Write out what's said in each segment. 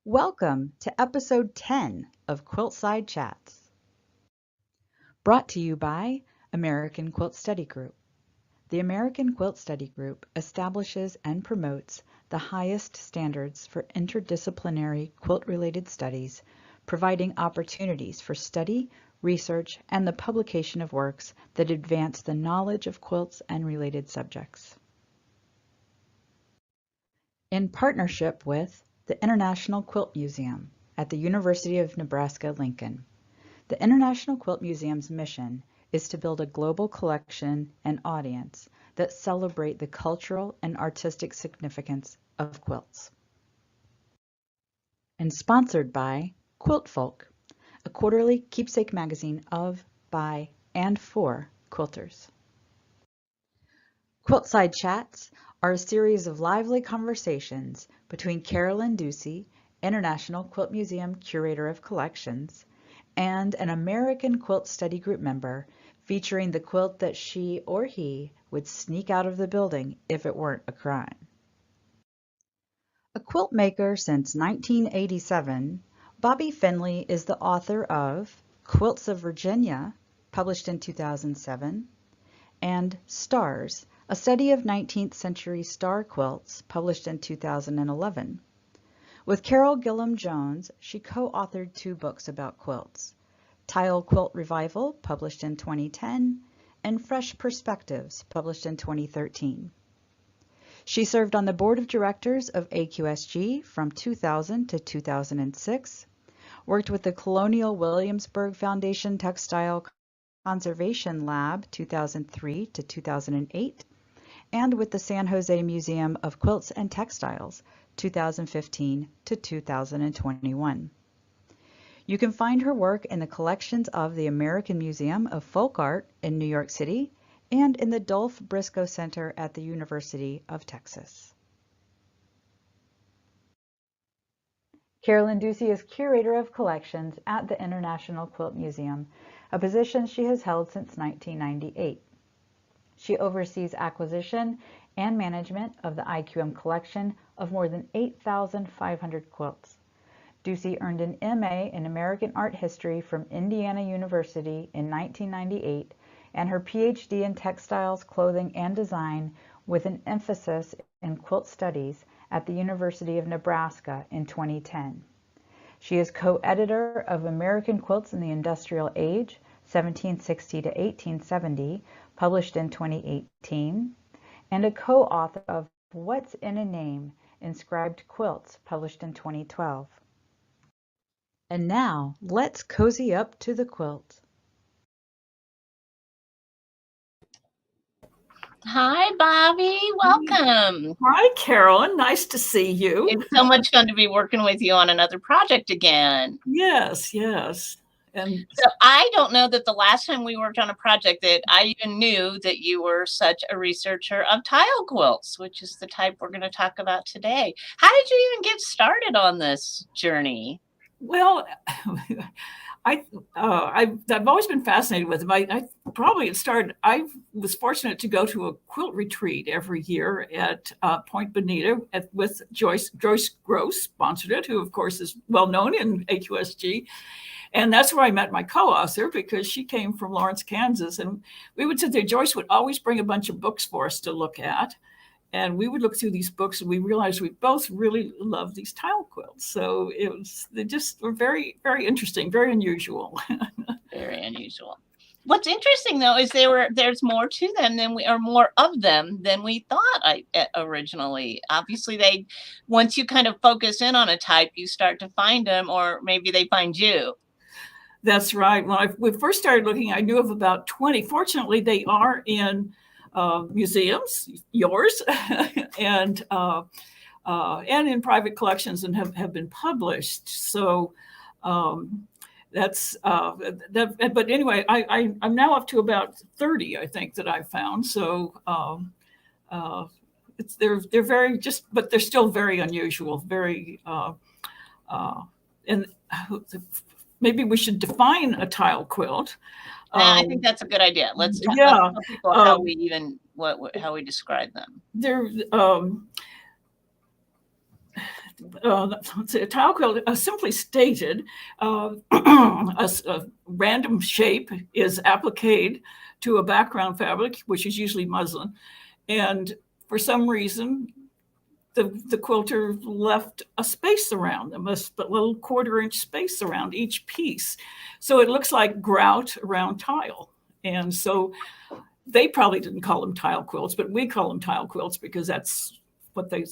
Welcome to episode 10 of Quiltside Chats, brought to you by American Quilt Study Group. The American Quilt Study Group establishes and promotes the highest standards for interdisciplinary quilt-related studies, providing opportunities for study, research, and the publication of works that advance the knowledge of quilts and related subjects. In partnership with the International Quilt Museum at the University of Nebraska-Lincoln. The International Quilt Museum's mission is to build a global collection and audience that celebrate the cultural and artistic significance of quilts. And sponsored by Quilt Folk, a quarterly keepsake magazine of, by, and for quilters. Quiltside Chats are a series of lively conversations between Carolyn Ducey, International Quilt Museum Curator of Collections, and an American Quilt Study Group member, featuring the quilt that she or he would sneak out of the building if it weren't a crime. A quilt maker since 1987, Bobbi Finley is the author of Quilts of Virginia, published in 2007, and Stars, a study of 19th century star quilts, published in 2011. With Carol Gillum Jones, she co-authored 2 books about quilts, Tile Quilt Revival, published in 2010, and Fresh Perspectives, published in 2013. She served on the board of directors of AQSG from 2000 to 2006, worked with the Colonial Williamsburg Foundation Textile Conservation Lab 2003 to 2008, and with the San Jose Museum of Quilts and Textiles 2015 to 2021. You can find her work in the collections of the American Museum of Folk Art in New York City and in the Dolph Briscoe Center at the University of Texas. Carolyn Ducey is Curator of Collections at the International Quilt Museum, a position she has held since 1998. She oversees acquisition and management of the IQM collection of more than 8,500 quilts. Ducey earned an MA in American Art History from Indiana University in 1998 and her PhD in Textiles, Clothing, and Design with an emphasis in quilt studies at the University of Nebraska in 2010. She is co-editor of American Quilts in the Industrial Age, 1760 to 1870, published in 2018, and a co-author of What's in a Name? Inscribed Quilts, published in 2012. And now, let's cozy up to the quilt. Hi, Bobbi. Welcome. Hi, Carolyn. Nice to see you. It's so much fun to be working with you on another project again. Yes, yes. And so I don't know that the last time we worked on a project that I even knew that you were such a researcher of tile quilts, which is the type we're going to talk about today. How did you even get started on this journey? Well, I've always been fascinated with them. I was fortunate to go to a quilt retreat every year at Point Bonita with Joyce Gross, sponsored it, who of course is well known in AQSG. And that's where I met my co-author, because she came from Lawrence, Kansas. And we would sit there. Joyce would always bring a bunch of books for us to look at. And we would look through these books and we realized we both really loved these tile quilts. So they just were very, very interesting, very unusual. Very unusual. What's interesting, though, is there's more to them more of them than we thought originally. Obviously, once you kind of focus in on a type, you start to find them, or maybe they find you. That's right. When we first started looking, I knew of about 20. Fortunately, they are in museums, yours, and in private collections, and have been published. So that's that. But anyway, I'm now up to about 30, I think, that I've found. So they're very but they're still very unusual. Very and maybe we should define a tile quilt. I think that's a good idea. Let's talk about people how we describe them. let's say a tile quilt, simply stated, a random shape is appliqued to a background fabric, which is usually muslin. And for some reason, the quilter left a space around them, a little 1/4-inch space around each piece. So it looks like grout around tile. And so they probably didn't call them tile quilts, but we call them tile quilts because that's what they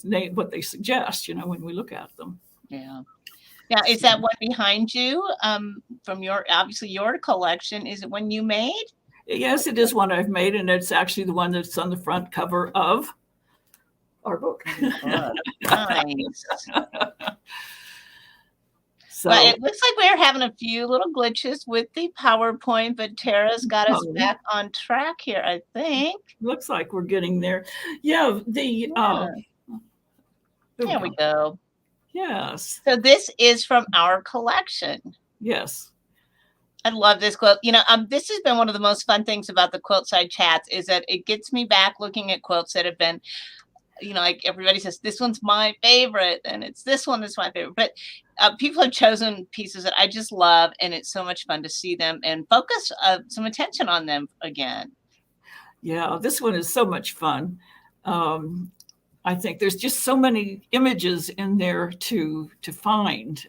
suggest, when we look at them. Yeah. Yeah. Is that one behind you from obviously your collection? Is it one you made? Yes, it is one I've made, and it's actually the one that's on the front cover of our book. Nice. So, well, it looks like we're having a few little glitches with the PowerPoint, but Tara's got us back on track here, I think. Looks like we're getting there. Yeah, there we go. Yes. So this is from our collection. Yes. I love this quilt. This has been one of the most fun things about the Quiltside Chats is that it gets me back looking at quilts that have been, like everybody says, this one's my favorite, and it's this one that's my favorite. But people have chosen pieces that I just love, and it's so much fun to see them and focus some attention on them again. Yeah, this one is so much fun. I think there's just so many images in there to find.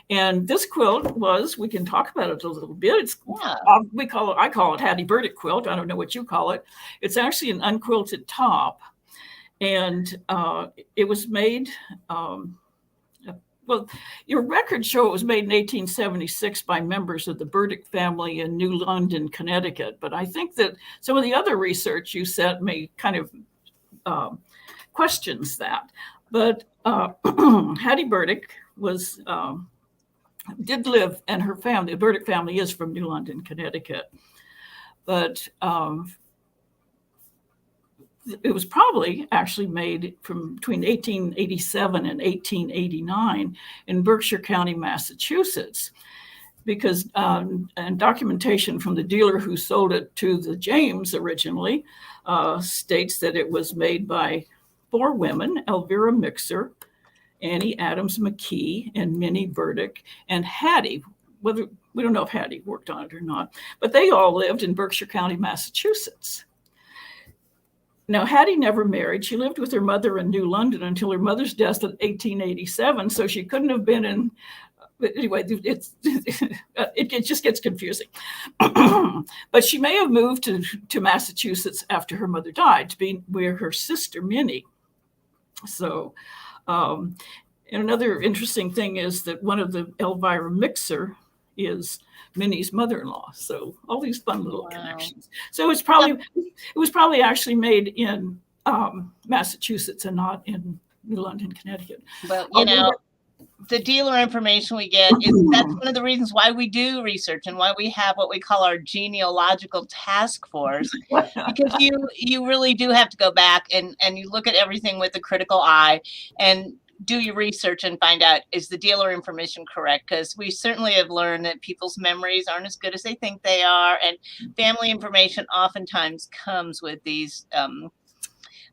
And this quilt we can talk about it a little bit. I call it Hattie Burdick quilt. I don't know what you call it. It's actually an unquilted top. And it was made, your records show it was made in 1876 by members of the Burdick family in New London, Connecticut. But I think that some of the other research you sent me kind of questions that. But Hattie Burdick did live, and her family, the Burdick family, is from New London, Connecticut. But it was probably actually made from between 1887 and 1889 in Berkshire County, Massachusetts, because and documentation from the dealer who sold it to the James originally states that it was made by 4 women: Elvira Mixer, Annie Adams McKee, and Minnie Burdick, and Hattie. Whether we don't know if Hattie worked on it or not, but they all lived in Berkshire County, Massachusetts. Now, Hattie never married. She lived with her mother in New London until her mother's death in 1887. So she couldn't have been in. But anyway, it just gets confusing. But she may have moved to Massachusetts after her mother died to be where her sister Minnie. So, and another interesting thing is that one of the Elvira Mixer is Minnie's mother-in-law. So all these fun little connections. So it was probably actually made in Massachusetts and not in New London, Connecticut. Well, the dealer information we get that's one of the reasons why we do research and why we have what we call our genealogical task force, because you really do have to go back and you look at everything with a critical eye and do your research and find out, is the dealer information correct? Because we certainly have learned that people's memories aren't as good as they think they are. And family information oftentimes comes with these,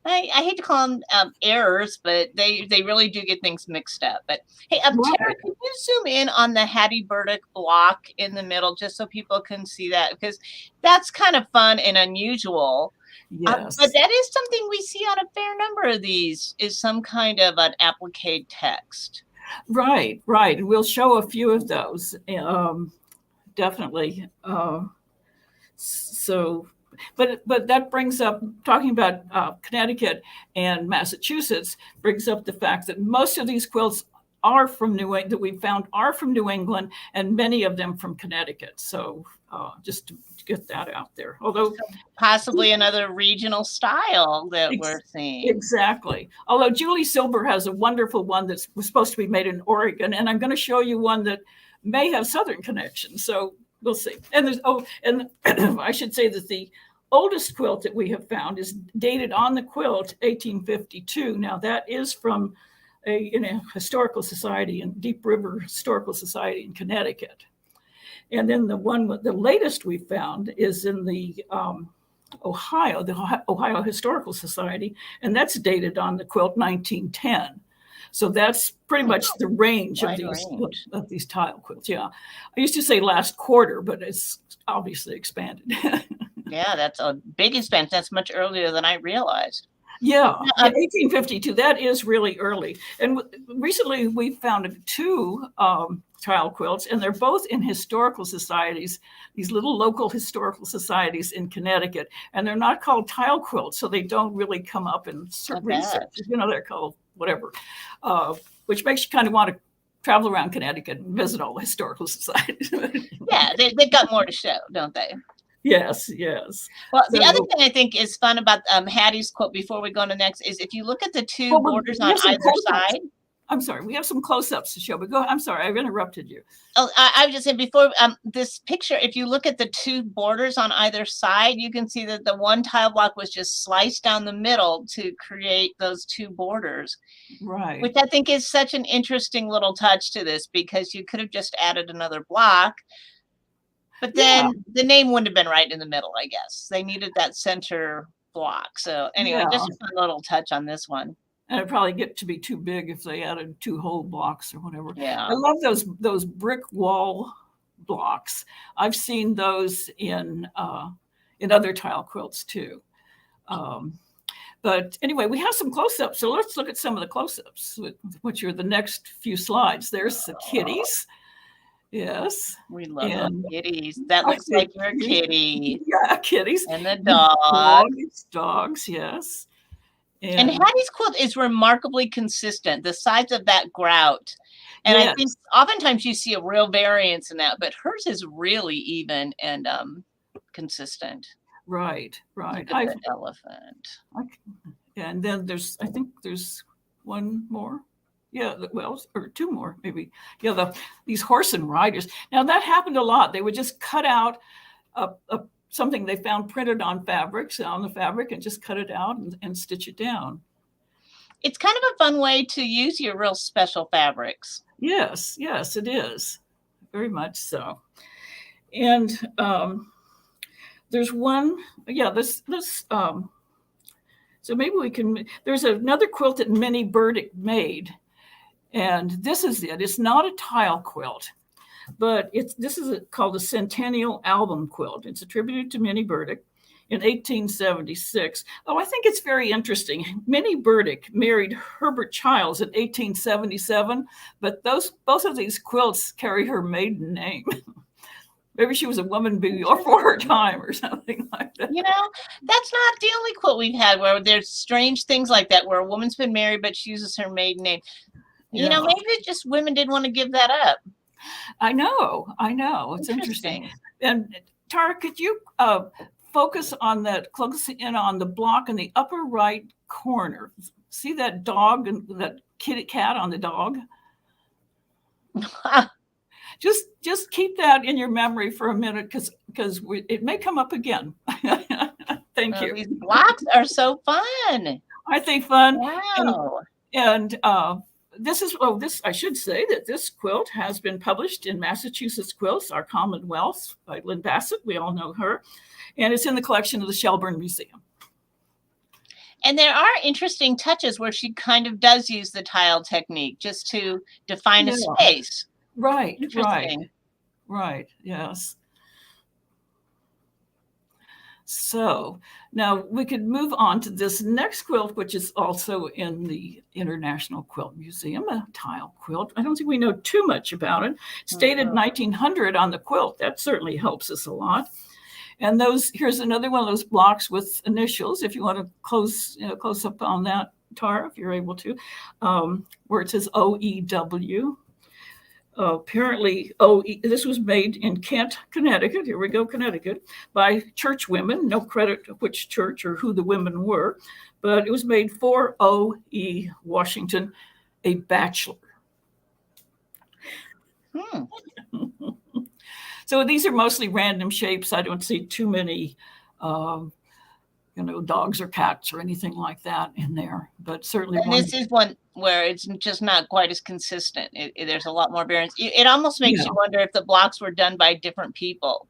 I hate to call them errors, but they really do get things mixed up. But hey, Tara, can you zoom in on the Hattie Burdick block in the middle, just so people can see that? Because that's kind of fun and unusual. Yes. But that is something we see on a fair number of these, is some kind of an applique text. Right. We'll show a few of those, definitely. But that brings up, talking about Connecticut and Massachusetts, brings up the fact that most of these quilts are from that we found are from New England, and many of them from Connecticut. So just to get that out there. Although possibly another regional style that we're seeing. Exactly. Although Julie Silber has a wonderful one that was supposed to be made in Oregon, and I'm going to show you one that may have Southern connections. So we'll see. And I should say that the oldest quilt that we have found is dated on the quilt 1852. Now that is from a historical society in Deep River Historical Society in Connecticut. And then the latest we found is in the Ohio Historical Society, and that's dated on the quilt 1910. So that's pretty much the range Wide of these tile quilts. Yeah, I used to say last quarter, but it's obviously expanded. Yeah, that's a big expansion. That's much earlier than I realized. Yeah, in 1852, that is really early. And recently we found 2 tile quilts, and they're both in historical societies, these little local historical societies in Connecticut. And they're not called tile quilts, so they don't really come up in research. You know, they're called whatever, which makes you kind of want to travel around Connecticut and visit all the historical societies. Yeah, they've got more to show, don't they? Yes, yes. Well, the other thing I think is fun about Hattie's quilt before we go on to next is if you look at the 2 borders on either side. I'm sorry, we have some close-ups to show, but go. I'm sorry, I've interrupted you. Oh, I was just saying before this picture, if you look at the 2 borders on either side, you can see that the one tile block was just sliced down the middle to create those 2 borders. Right. Which I think is such an interesting little touch to this, because you could have just added another block. But then the name wouldn't have been right in the middle, I guess. They needed that center block. So anyway, just a fun little touch on this one. And it'd probably get to be too big if they added 2 whole blocks or whatever. Yeah. I love those brick wall blocks. I've seen those in other tile quilts too. But anyway, we have some close-ups. So let's look at some of the close-ups, which are the next few slides. There's the kitties. Yes. We love kitties. That looks like your kitty. Yeah, kitties. And the dog. Dogs, yes. And Hattie's quilt is remarkably consistent, the size of that grout. And I think oftentimes you see a real variance in that, but hers is really even and consistent. Right, right. Look at the elephant. And then I think there's one more. Yeah, well, or 2 more, maybe. Yeah, these horse and riders. Now, that happened a lot. They would just cut out something they found printed on the fabric, and just cut it out and stitch it down. It's kind of a fun way to use your real special fabrics. Yes, it is. Very much so. And there's one, so maybe we can, there's another quilt that Minnie Burdick made. And this is it. It's not a tile quilt, but this is called a Centennial Album Quilt. It's attributed to Minnie Burdick in 1876. Oh, I think it's very interesting. Minnie Burdick married Herbert Childs in 1877, but both of these quilts carry her maiden name. Maybe she was a woman before her time or something like that. You know, that's not the only quilt we've had where there's strange things like that, where a woman's been married, but she uses her maiden name. You know, maybe it's just women didn't want to give that up. I know. It's interesting. And Tara, could you focus on that, close in on the block in the upper right corner? See that dog and that kitty cat on the dog? Just keep that in your memory for a minute, because it may come up again. Thank you. These blocks are so fun. Aren't they fun? Wow. And I should say that this quilt has been published in Massachusetts Quilts, Our Commonwealth, by Lynn Bassett. We all know her. And it's in the collection of the Shelburne Museum. And there are interesting touches where she kind of does use the tile technique just to define a space. Right, yes. So now we could move on to this next quilt, which is also in the International Quilt Museum, a tile quilt. I don't think we know too much about it. It's dated 1900 on the quilt. That certainly helps us a lot. And here's another one of those blocks with initials, if you want to close up on that, Tara, if you're able to, where it says OEW. Apparently, this was made in Kent, Connecticut. Here we go, Connecticut, by church women. No credit to which church or who the women were, but it was made for O.E. Washington, a bachelor. So these are mostly random shapes. I don't see too many, dogs or cats or anything like that in there, but certainly. And this is one where it's just not quite as consistent. There's a lot more variance. It almost makes you wonder if the blocks were done by different people,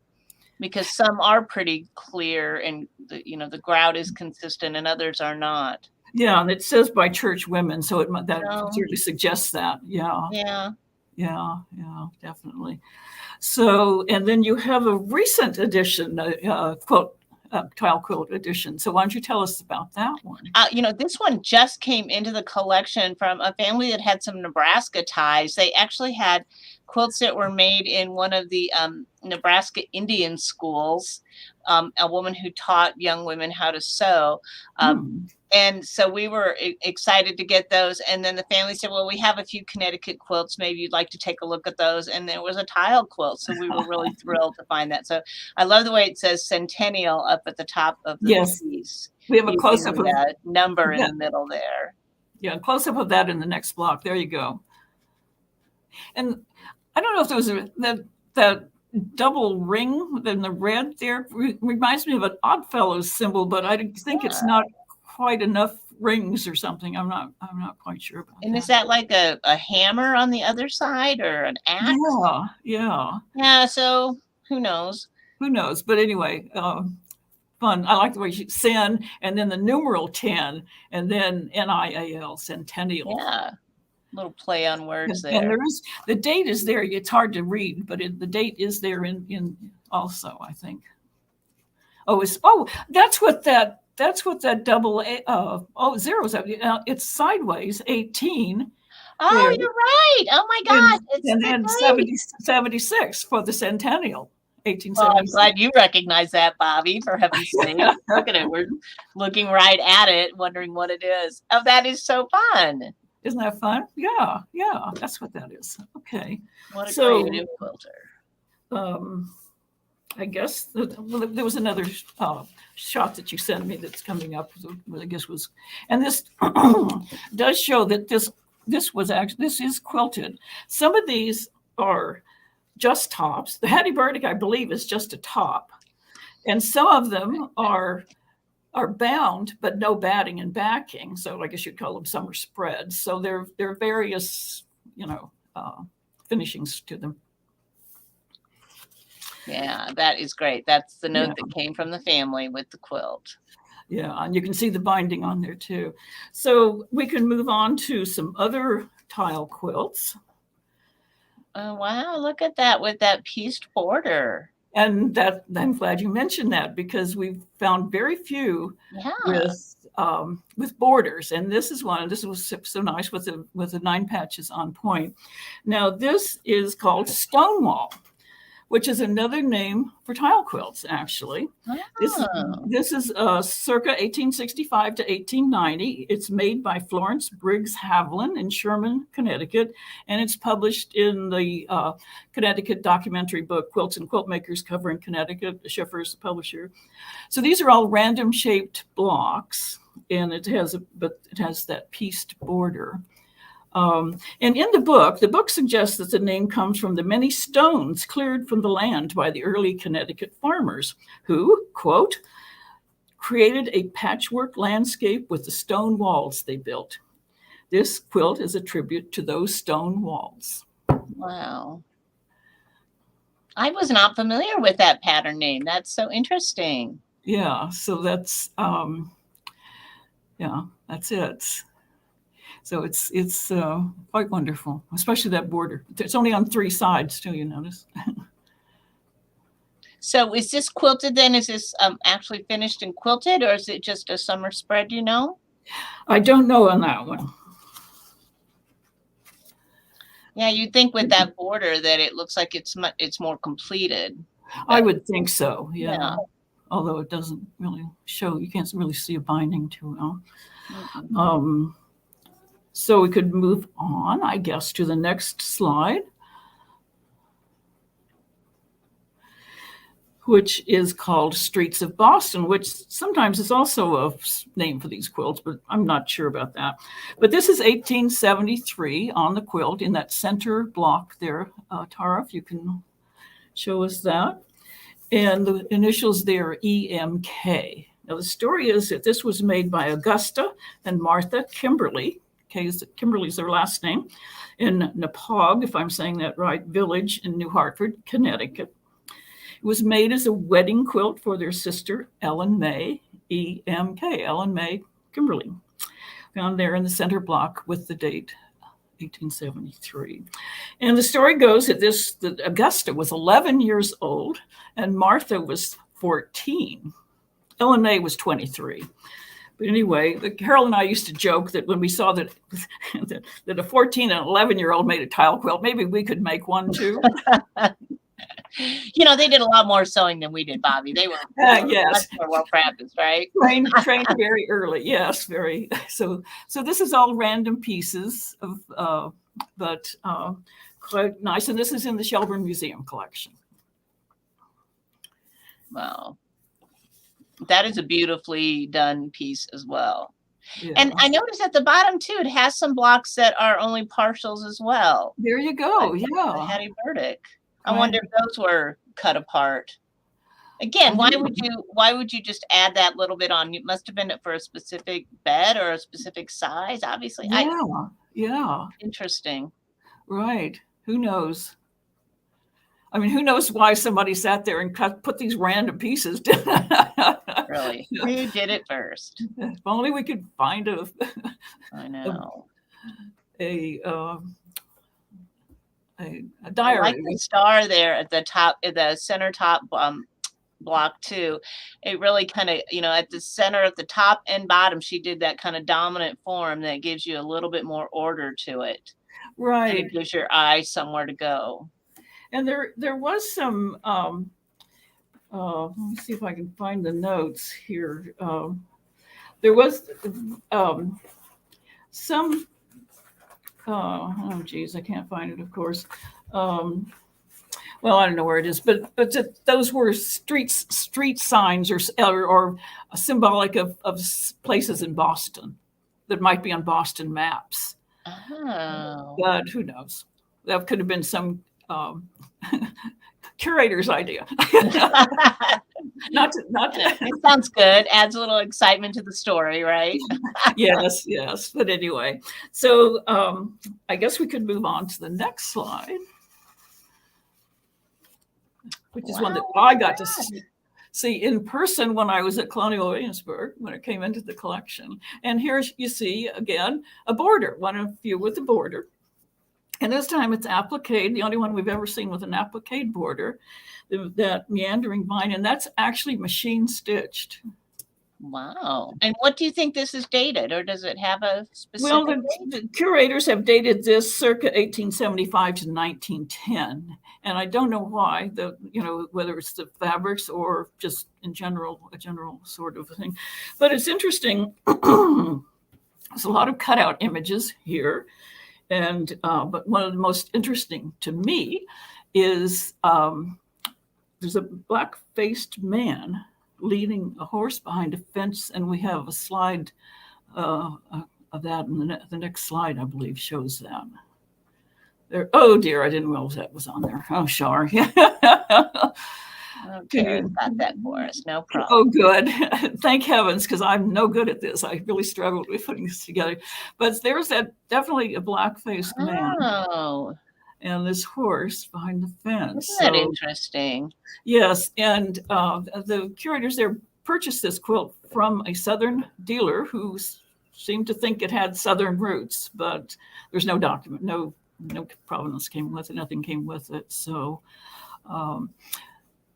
because some are pretty clear and the grout is consistent and others are not. Yeah, and it says by church women, so that Oh. certainly suggests that. Yeah. Yeah. Yeah, definitely. So, and then you have a recent edition, tile quilt edition. So why don't you tell us about that one? This one just came into the collection from a family that had some Nebraska ties. They actually had quilts that were made in one of the Nebraska Indian schools, a woman who taught young women how to sew. And so we were excited to get those. And then the family said, well, we have a few Connecticut quilts. Maybe you'd like to take a look at those. And there was a tile quilt. So we were really thrilled to find that. So I love the way it says Centennial up at the top of the piece. We have a close-up of that number in the middle there. Yeah, close-up of that in the next block. There you go. And I don't know if there was that double ring in the red there. Reminds me of an Oddfellows symbol, but I think it's not quite enough rings or something. I'm not quite sure about that. And is that like a hammer on the other side or an axe? Yeah. So who knows? But anyway, fun. I like the way you SEN and then the numeral 10 and then NIAL, Centennial. Yeah. Little play on words there. And the date is there. It's hard to read, but the date is there in also, I think. That's what that double zeros. It's sideways 18. Oh, there. You're right. Oh my God. And then 76 for the centennial. 1876. Well, I'm glad you recognize that, Bobbi, for heaven's sake. Look at it. We're looking right at it, wondering what it is. Oh, that is so fun. Isn't that fun? Yeah. That's what that is. Okay. What a creative quilter. I guess there was another shot that you sent me that's coming up. I guess and this does show that this is quilted. Some of these are just tops. The Hattie Burdick, I believe, is just a top, and some of them are bound but no batting and backing. So I guess you'd call them summer spreads. So there are various finishings to them. Yeah, that is great. That's the note that came from the family with the quilt. Yeah, and you can see the binding on there too. So we can move on to some other tile quilts. Oh, wow, look at that with that pieced border. And I'm glad you mentioned that because we've found very few with borders. And this is one, and this was so nice with the 9 patches on point. Now this is called Stonewall, which is another name for tile quilts, actually. Oh. This is circa 1865 to 1890. It's made by Florence Briggs Haviland in Sherman, Connecticut, and it's published in the Connecticut documentary book, Quilts and Quilt Makers Covering Connecticut. Schiffer's the publisher. So these are all random-shaped blocks, and it has that pieced border. And in the book suggests that the name comes from the many stones cleared from the land by the early Connecticut farmers who, quote, created a patchwork landscape with the stone walls they built. This quilt is a tribute to those stone walls. Wow. I was not familiar with that pattern name. That's so interesting. Yeah, so that's that's it. So it's quite wonderful, especially that border. It's only on 3 sides too, you notice. So is this quilted then? Is this actually finished and quilted, or is it just a summer spread, you know? I don't know on that one. Yeah, you'd think with that border that it looks like it's more completed. I would think so, yeah. Although it doesn't really show, you can't really see a binding to it. Mm-hmm. So we could move on, I guess, to the next slide, which is called Streets of Boston, which sometimes is also a name for these quilts, but I'm not sure about that. But this is 1873 on the quilt in that center block there. Tara, if you can show us that. And the initials there are EMK. Now, the story is that this was made by Augusta and Martha Kimberly. Kimberly's their last name, in Napog, if I'm saying that right, village in New Hartford, Connecticut. It was made as a wedding quilt for their sister, Ellen May, EMK, Ellen May Kimberly. found there in the center block with the date 1873. And the story goes that Augusta was 11 years old and Martha was 14. Eleanor was 23. But anyway, Carol and I used to joke that when we saw that a 14 and 11-year-old made a tile quilt, maybe we could make one too. They did a lot more sewing than we did, Bobbi. They were yes, much more well practiced, right? Trained very early. Yes, very. So this is all random pieces of, but quite nice. And this is in the Shelburne Museum collection. Wow. That is a beautifully done piece as well. Yeah. And I noticed at the bottom too, it has some blocks that are only partials as well. There you go. Like yeah. Hattie Burdick. I wonder if those were cut apart. Again, why would you just add that little bit on? It must have been for a specific bed or a specific size, obviously. Yeah. Interesting. Right. Who knows? I mean, who knows why somebody sat there and put these random pieces down. Really? Who did it first? If only we could find I know. a diary. I like the star there at the top, the center top block too. It really kind of, at the center, at the top and bottom, she did that kind of dominant form that gives you a little bit more order to it. Right. And it gives your eye somewhere to go. And there was some, let me see if I can find the notes here. There was some, oh geez, I can't find it, of course. Well, I don't know where it is, but those were street signs or symbolic of places in Boston that might be on Boston maps. Oh. But who knows? That could have been some curator's idea. not to. It sounds good. Adds a little excitement to the story, right? Yes. But anyway, so I guess we could move on to the next slide, which is one that I got to see in person when I was at Colonial Williamsburg, when it came into the collection. And here you see, again, a border, one of you with a border. And this time it's applique, the only one we've ever seen with an applique border, that meandering vine, and that's actually machine stitched. Wow. And what do you think this is dated, or does it have a specific Well, date? the curators have dated this circa 1875 to 1910. And I don't know why, whether it's the fabrics or just in general, a general sort of thing. But it's interesting. There's a lot of cutout images here. And but one of the most interesting to me is there's a black-faced man leading a horse behind a fence, and we have a slide of that. And the next slide, I believe, shows that. There. Oh dear, I didn't realize that was on there. Oh, sorry. Okay, got that for us. No problem. Oh, good. Thank heavens, because I'm no good at this. I really struggled with putting this together. But there's definitely a black-faced man. Oh. And this horse behind the fence. Isn't that interesting? Yes. And the curators there purchased this quilt from a Southern dealer who seemed to think it had Southern roots, but there's no document, no provenance came with it, nothing came with it. So,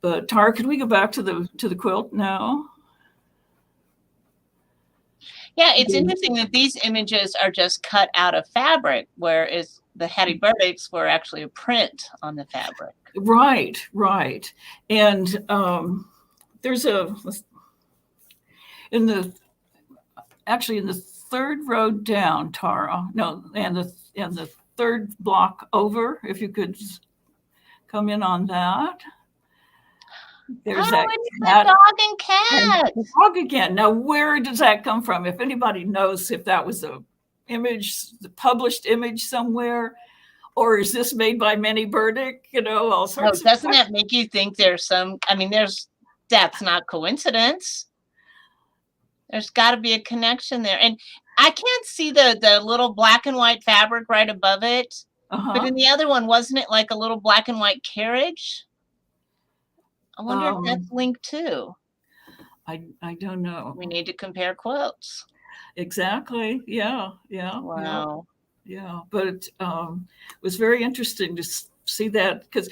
but Tara, could we go back to the quilt now? Yeah, it's interesting that these images are just cut out of fabric, whereas the Hattie Burdicks were actually a print on the fabric. Right. And there's in the third row down, Tara. No, and the third block over, if you could come in on that. There's that it's the dog and cat. And dog again. Now, where does that come from? If anybody knows if that was the published image somewhere, or is this made by Minnie Burdick? All sorts. Doesn't that make you think there's some? I mean, that's not coincidence. There's got to be a connection there, and I can't see the little black and white fabric right above it. But in the other one, wasn't it like a little black and white carriage? I wonder if that's linked too. I don't know. We need to compare quilts. Exactly. Yeah. Yeah. Wow. Yeah. But it was very interesting to see that, because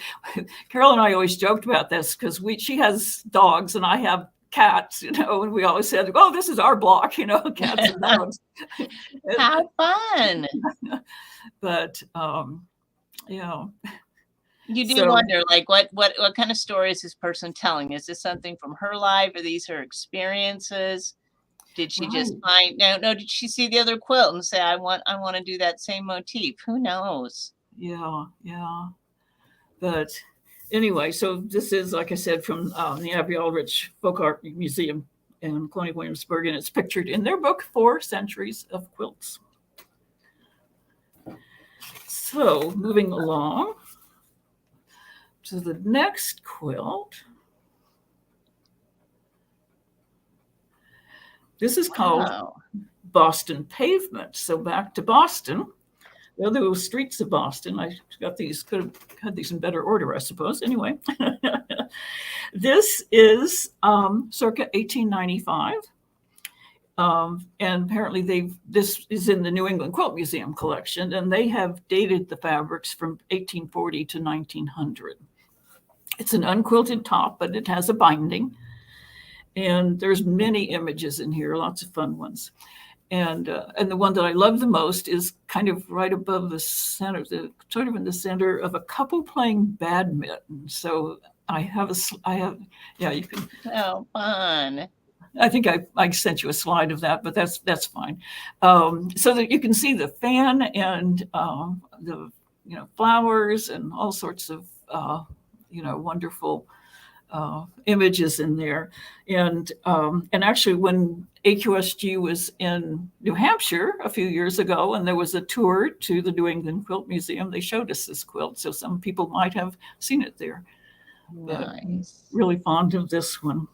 Carol and I always joked about this, because she has dogs and I have cats, and we always said, "Oh, this is our block," cats and dogs. How fun! But yeah. You do wonder, like, what kind of story is this person telling? Is this something from her life? Are these her experiences? Did she just find no? Did she see the other quilt and say, "I want to do that same motif"? Who knows? Yeah. But anyway, so this is, like I said, from the Abbey Aldrich Folk Art Museum in Colonial Williamsburg, and it's pictured in their book, 4 Centuries of Quilts. So moving along to the next quilt. This is called Boston Pavement. So back to Boston. The other streets of Boston. I got these, could have had these in better order, I suppose. Anyway, this is circa 1895. And apparently this is in the New England Quilt Museum collection, and they have dated the fabrics from 1840 to 1900. It's an unquilted top, but it has a binding. And there's many images in here, lots of fun ones. And the one that I love the most is kind of right above the center, sort of in the center of a couple playing badminton. So yeah, you can. Oh, fun. I think I sent you a slide of that, but that's fine. So that you can see the fan and the flowers and all sorts of wonderful images in there. And actually, when AQSG was in New Hampshire a few years ago, and there was a tour to the New England Quilt Museum, they showed us this quilt. So some people might have seen it there. Nice. Really fond of this one.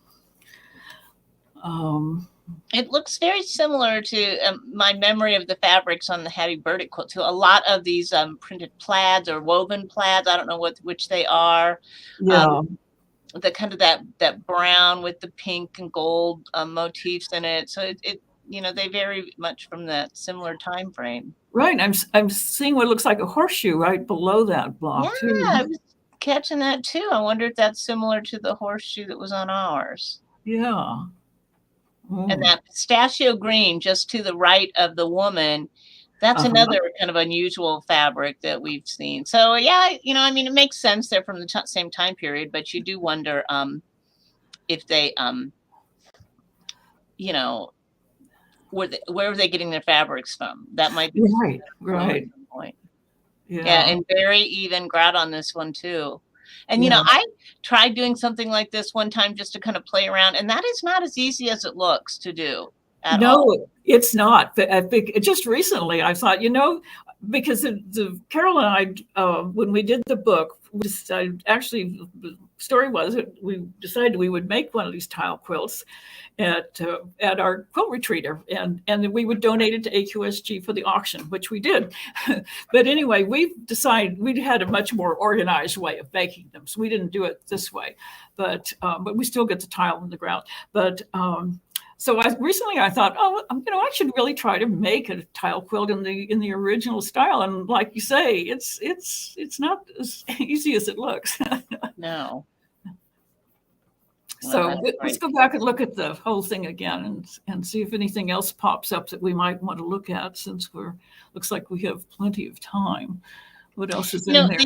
It looks very similar to my memory of the fabrics on the Hattie Burdick quilt too. A lot of these printed plaids or woven plaids, I don't know which they are. Yeah. The kind of that brown with the pink and gold motifs in it. So it they vary much from that similar time frame. Right. I'm seeing what looks like a horseshoe right below that block too. Yeah, I was catching that too. I wonder if that's similar to the horseshoe that was on ours. Yeah. And that pistachio green just to the right of the woman, that's another kind of unusual fabric that we've seen. So yeah, it makes sense they're from the same time period, but you do wonder if they where are they getting their fabrics from? That might be right. Point. Yeah, and very even grad on this one too. And I tried doing something like this one time just to kind of play around, and that is not as easy as it looks to do. No, it's not. But I think just recently I thought, because the Carolyn and I, when we did the book, we decided, actually the story was that we decided we would make one of these tile quilts at our quilt retreat, and then we would donate it to AQSG for the auction, which we did. But anyway, we decided we had a much more organized way of making them, so we didn't do it this way. But we still get the tile in the ground. But so recently I thought, I should really try to make a tile quilt in the original style. And like you say, it's not as easy as it looks. No. So let's go back and look at the whole thing again and see if anything else pops up that we might want to look at, since looks like we have plenty of time. What else is in there?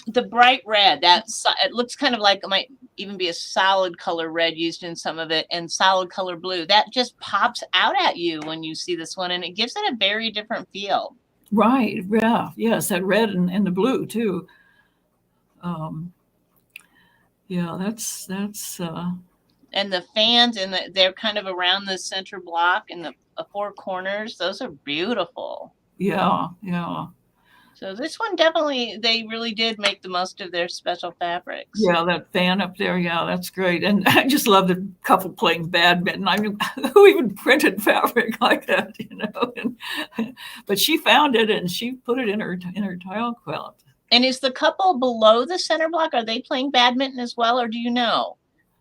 The bright red, it looks kind of like it might even be a solid color red used in some of it, and solid color blue. That just pops out at you when you see this one, and it gives it a very different feel. Right. Yeah. Yes, that red and the blue too. Yeah, that's. And the fans, they're kind of around the center block and the 4 corners. Those are beautiful. Yeah. So this one definitely, they really did make the most of their special fabrics. Yeah, that fan up there, yeah, that's great. And I just love the couple playing badminton. I mean, who even printed fabric like that, but she found it and she put it in her tile quilt. And is the couple below the center block, are they playing badminton as well, or do you know?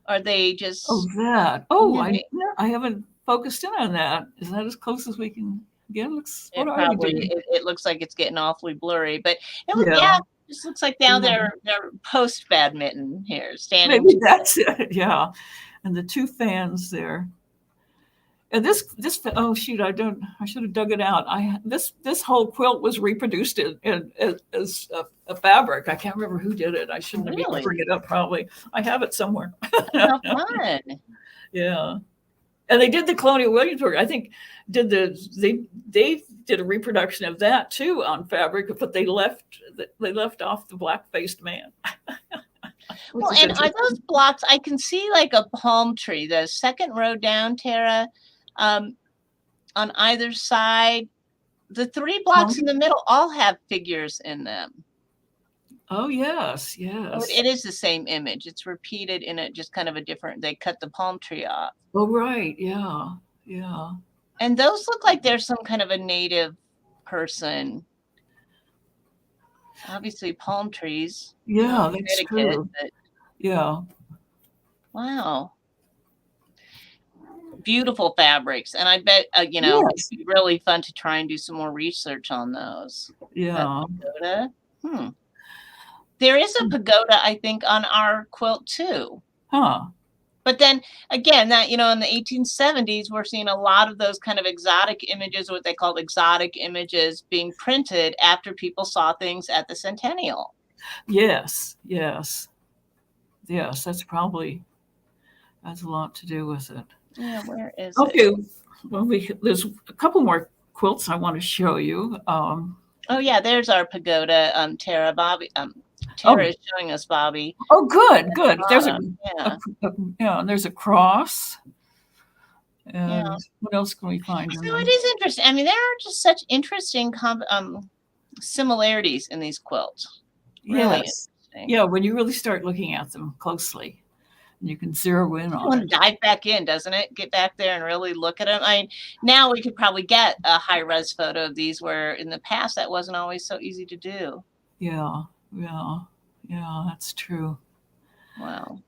Are they just... Oh, that. Oh, I haven't focused in on that. Is that as close as we can get? Looks, It what are we probably doing? it looks like it's getting awfully blurry, but Yeah. yeah, just looks like now Yeah. they're post badminton here, standing. Maybe that's it. Yeah. And the two fans there. And this oh shoot, I should have dug it out. This whole quilt was reproduced as a fabric. I can't remember who did it. I shouldn't have even bring it up. Probably I have it somewhere. How fun! Yeah, and they did the Colonial Williamsburg. I think they did a reproduction of that too on fabric, but they left off the black-faced man. Well, and are those blocks? I can see like a palm tree. The second row down, Tara. On either side, the three blocks in the middle all have figures in them. Oh yes, yes. It is the same image. It's repeated in a just kind of a different. They cut the palm tree off. Oh right, yeah, yeah. And those look like there's some kind of a native person. Obviously, palm trees. Yeah, that's true. But, yeah. Wow. Beautiful fabrics, and I bet it'd be really fun to try and do some more research on those. Yeah. Pagoda. There is a pagoda, I think, on our quilt too. Huh. But then again, that in the 1870s, we're seeing a lot of those kind of exotic images, what they called exotic images, being printed after people saw things at the Centennial. Yes. That's probably has a lot to do with it. Yeah, where is it? Okay, well, there's a couple more quilts I want to show you. Oh yeah, there's our pagoda. Tara, Bobbi. Tara is showing us Bobbi. Oh, good. There's there's a cross. And what else can we find? So it is interesting. I mean, there are just such interesting similarities in these quilts. Really interesting. Yeah, when you really start looking at them closely. You can zero in on it. Dive back in, doesn't it? Get back there and really look at them. I mean, now we could probably get a high-res photo of these, where in the past that wasn't always so easy to do. Yeah, that's true. Wow.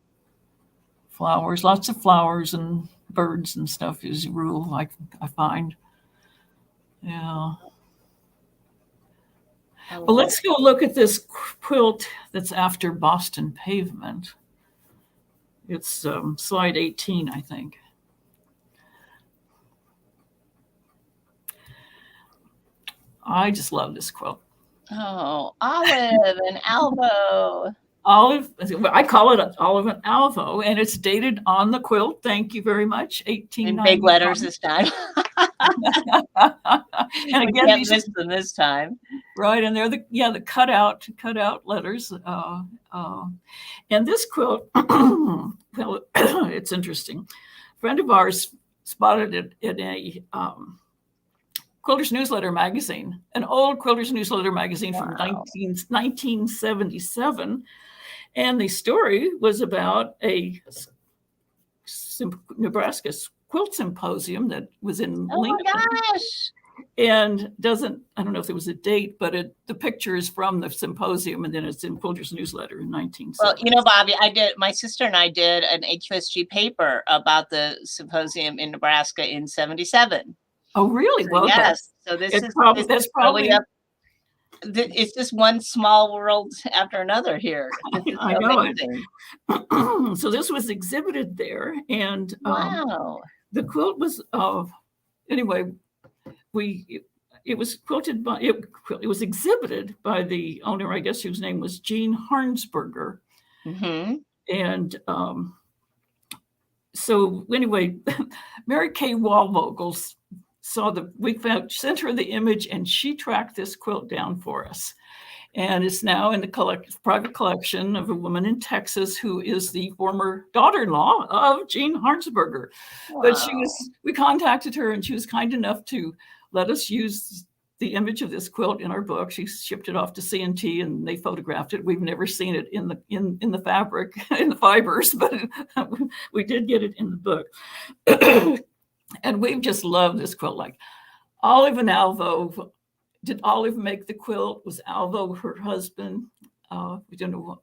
Flowers, lots of flowers and birds and stuff is a rule, I find. Yeah. Well, let's go look at this quilt that's after Boston Pavement. It's slide 18, I think. I just love this quilt. Oh, Olive and Alvo. Olive, I call it Olive and Alvo, and it's dated on the quilt. Thank you very much. 1891. In big letters this time. And again, can't miss them this time. Right, and they're the cutout letters. And this quilt, well, it's interesting. A friend of ours spotted it in a Quilters Newsletter magazine, an old Quilters Newsletter magazine from 1977. And the story was about a Nebraska quilt symposium that was in Lincoln. Oh my gosh. And I don't know if there was a date, but the picture is from the symposium, and then it's in Quilters Newsletter in 1970. Well, Bobbi, my sister and I did an AQSG paper about the symposium in Nebraska in 77. Oh, really? Well, yes. So that's probably it's just one small world after another here. I know it. So this was exhibited there, and wow. The quilt was anyway. It was quilted by it was exhibited by the owner, I guess, whose name was Jean Harnsberger. Mm-hmm. And so anyway, Mary Kay Walvogel sent her the image, and she tracked this quilt down for us. And it's now in the private collection of a woman in Texas who is the former daughter-in-law of Jean Harnsberger. Wow. But we contacted her, and she was kind enough to let us use the image of this quilt in our book. She shipped it off to C&T, and they photographed it. We've never seen it in the fabric, in the fibers, but we did get it in the book. And we've just loved this quilt. Like Olive and Alvo. Did Olive make the quilt? Was Alvo her husband? We don't know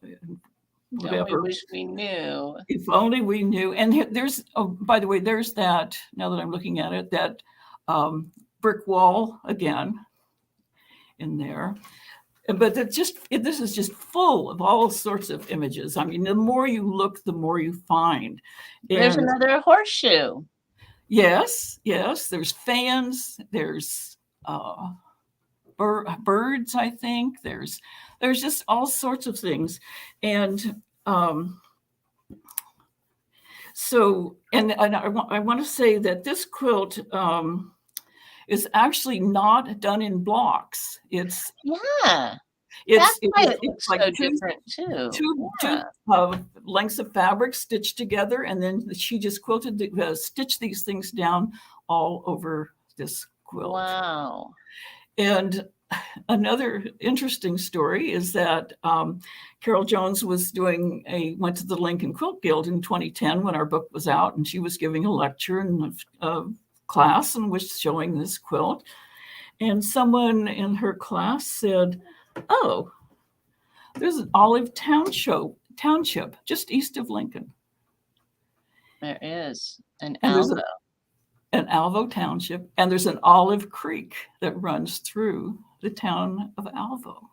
Don't we wish we knew? If only we knew. And there's, oh, by the way, there's that, now that I'm looking at it, that brick wall again in there. But this is just full of all sorts of images. I mean, the more you look, the more you find. There's another horseshoe. Yes, there's fans, there's birds, I think. There's just all sorts of things. And so, and I want to say that this quilt is actually not done in blocks. It's that's why it looks like so different too. Two lengths of fabric stitched together, and then she just stitched these things down all over this quilt. Wow. And another interesting story is that Carol Jones went to the Lincoln Quilt Guild in 2010 when our book was out, and she was giving a lecture in a class and was showing this quilt. And someone in her class said, "Oh, there's an Olive Township just east of Lincoln." There is an Alvo. Alvo. An Alvo Township, and there's an Olive Creek that runs through the town of Alvo.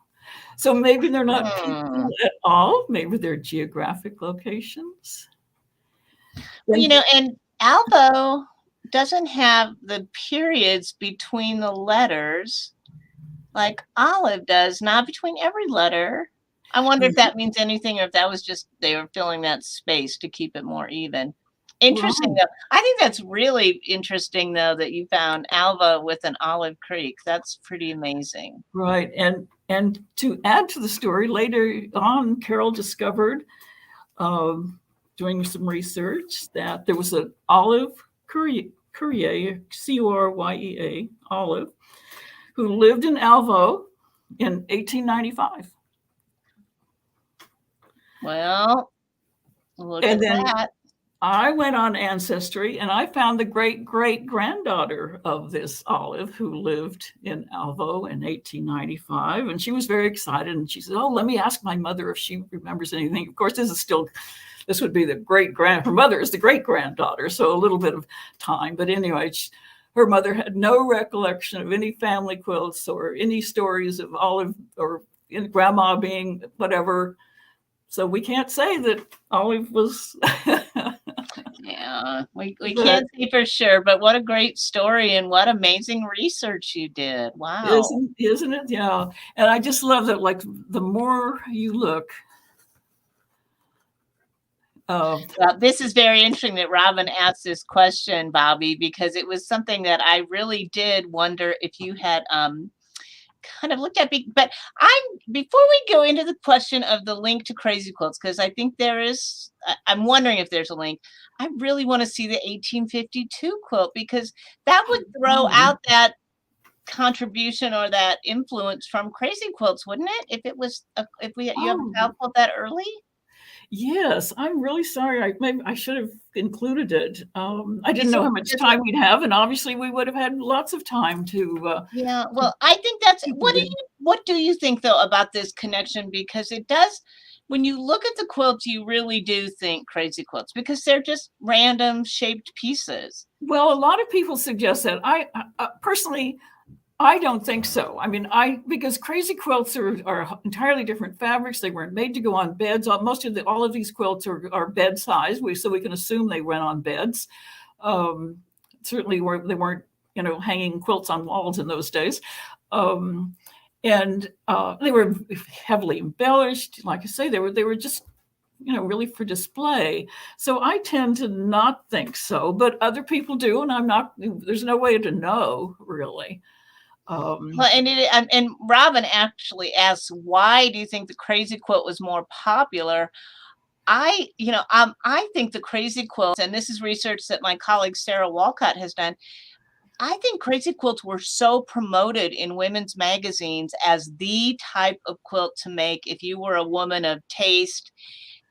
So maybe they're not people at all. Maybe they're geographic locations. Well, and Alvo doesn't have the periods between the letters like Olive does, not between every letter. I wonder if that means anything, or if that was just they were filling that space to keep it more even. Interesting, though. I think that's really interesting, though, that you found Alva with an Olive Creek. That's pretty amazing. Right. And to add to the story, later on, Carol discovered, doing some research, that there was an Olive Courier, Coryea, Olive, who lived in Alvo in 1895. Well, look at that. I went on Ancestry and I found the great-great-granddaughter of this Olive who lived in Alvo in 1895. And she was very excited. And she said, "Oh, let me ask my mother if she remembers anything." Of course, this would be her mother is the great-granddaughter. So a little bit of time. But anyway, her mother had no recollection of any family quilts or any stories of Olive or grandma being whatever. So we can't say that Olive was. Yeah, we can't say for sure, but what a great story and what amazing research you did. Wow. Isn't it? Yeah. And I just love that, like, the more you look. Well, this is very interesting that Robin asked this question, Bobbi, because it was something that I really did wonder if you had kind of looked at. But before we go into the question of the link to Crazy Quilts, because I think I'm wondering if there's a link. I really want to see the 1852 quilt, because that would throw out that contribution or that influence from Crazy Quilts, wouldn't it? If you have a Cal quilt that early. Yes, I'm really sorry. I should have included it. I didn't know how much time we'd have, and obviously we would have had lots of time to. Yeah, well, I think that's what do you think, though, about this connection? Because it does. When you look at the quilts, you really do think Crazy Quilts, because they're just random shaped pieces. Well, a lot of people suggest that. I personally, I don't think so. I mean, because Crazy Quilts are entirely different fabrics. They weren't made to go on beds. All of these quilts are bed size, so we can assume they went on beds. Certainly, they weren't hanging quilts on walls in those days. And they were heavily embellished. Like I say, they were just, really for display. So I tend to not think so, but other people do, and there's no way to know, really. Well, and Robin actually asks, why do you think the Crazy Quilt was more popular? I think the Crazy Quilt, and this is research that my colleague Sarah Walcott has done, I think Crazy Quilts were so promoted in women's magazines as the type of quilt to make if you were a woman of taste